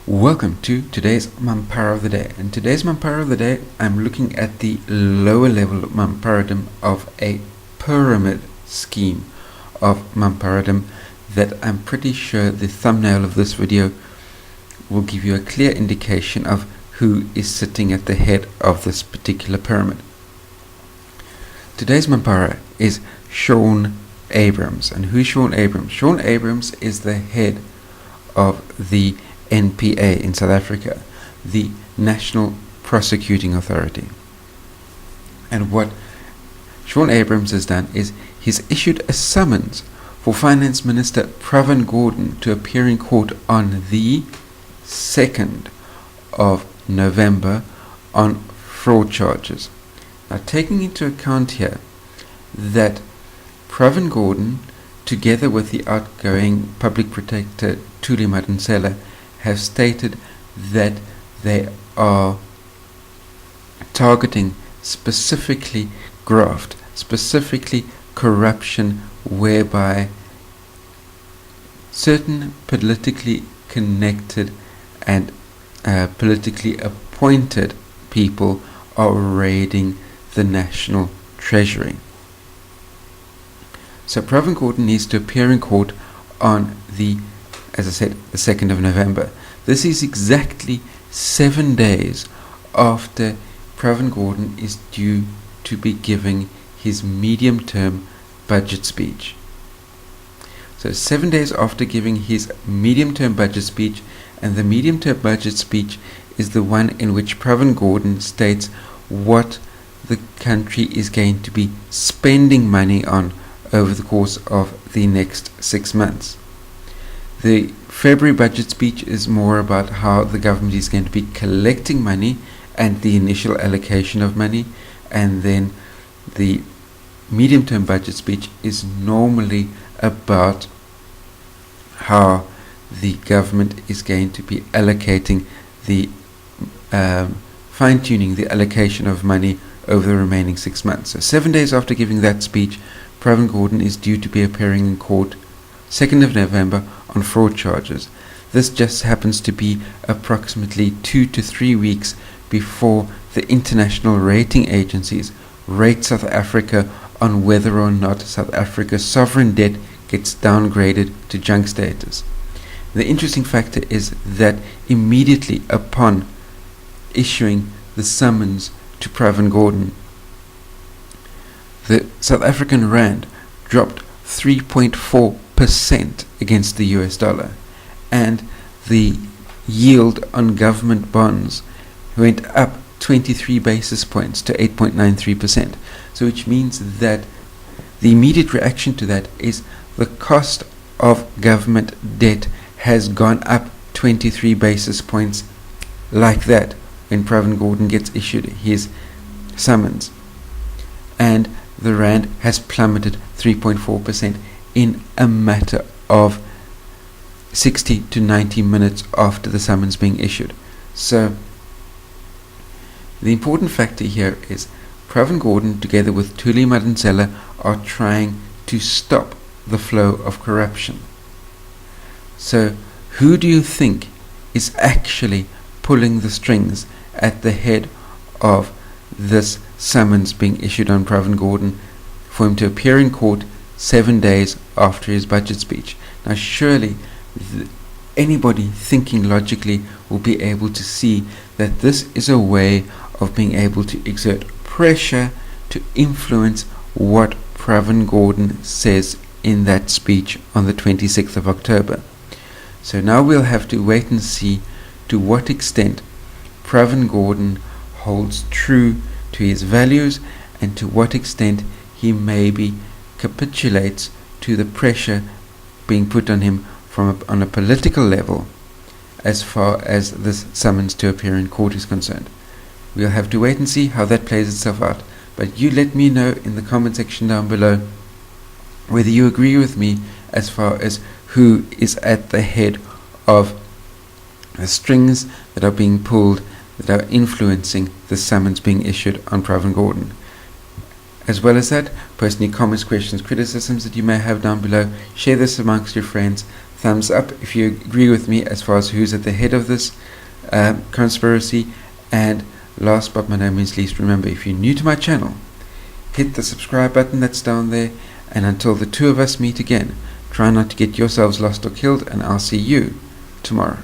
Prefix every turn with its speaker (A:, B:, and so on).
A: Welcome to today's Mampara of the Day. And today's Mampara of the Day, I'm looking at the lower level Mamparadom of a pyramid scheme of Mamparadom that I'm pretty sure the thumbnail of this video will give you a clear indication of who is sitting at the head of this particular pyramid. Today's Mampara is Shaun Abrams. And who's Shaun Abrams? Shaun Abrams is the head of the NPA in South Africa, the National Prosecuting Authority. And what Shaun Abrams has done is he's issued a summons for Finance Minister Pravin Gordhan to appear in court on the 2nd of November on fraud charges. Now, taking into account here that Pravin Gordhan, together with the outgoing Public Protector Thuli Madonsela, have stated that they are targeting specifically graft, specifically corruption, whereby certain politically connected and politically appointed people are raiding the National Treasury. So Pravin Gordhan needs to appear in court on the, as I said, the 2nd of November. This is exactly 7 days after Pravin Gordhan is due to be giving his medium-term budget speech. So 7 days after giving his medium-term budget speech, and the medium-term budget speech is the one in which Pravin Gordhan states what the country is going to be spending money on over the course of the next 6 months. The February budget speech is more about how the government is going to be collecting money and the initial allocation of money, and then the medium-term budget speech is normally about how the government is going to be allocating the fine-tuning the allocation of money over the remaining 6 months. So 7 days after giving that speech, Pravin Gordhan is due to be appearing in court 2nd of November on fraud charges. This just happens to be approximately 2 to 3 weeks before the international rating agencies rate South Africa on whether or not South Africa's sovereign debt gets downgraded to junk status. The interesting factor is that immediately upon issuing the summons to Pravin Gordhan, the South African rand dropped 3.4% against the US dollar, and the yield on government bonds went up 23 basis points to 8.93%. So which means that the immediate reaction to that is the cost of government debt has gone up 23 basis points like that when Pravin Gordhan gets issued his summons, and the rand has plummeted 3.4% in a matter of 60 to 90 minutes after the summons being issued. So the important factor here is Pravin Gordhan, together with Thuli Madonsela, are trying to stop the flow of corruption. So who do you think is actually pulling the strings at the head of this summons being issued on Pravin Gordhan for him to appear in court 7 days after his budget speech? Now surely anybody thinking logically will be able to see that this is a way of being able to exert pressure to influence what Pravin Gordhan says in that speech on the 26th of October. So now we'll have to wait and see to what extent Pravin Gordhan holds true to his values, and to what extent he maybe capitulates to the pressure being put on him on a political level as far as this summons to appear in court is concerned. We'll have to wait and see how that plays itself out. But you let me know in the comment section down below whether you agree with me as far as who is at the head of the strings that are being pulled, that are influencing the summons being issued on Pravin Gordhan. As well as that, post any comments, questions, criticisms that you may have down below. Share this amongst your friends. thumbs up if you agree with me as far as who's at the head of this conspiracy. And last but by no means least, remember, if you're new to my channel, hit the subscribe button that's down there, and until the two of us meet again, try not to get yourselves lost or killed, and I'll see you tomorrow.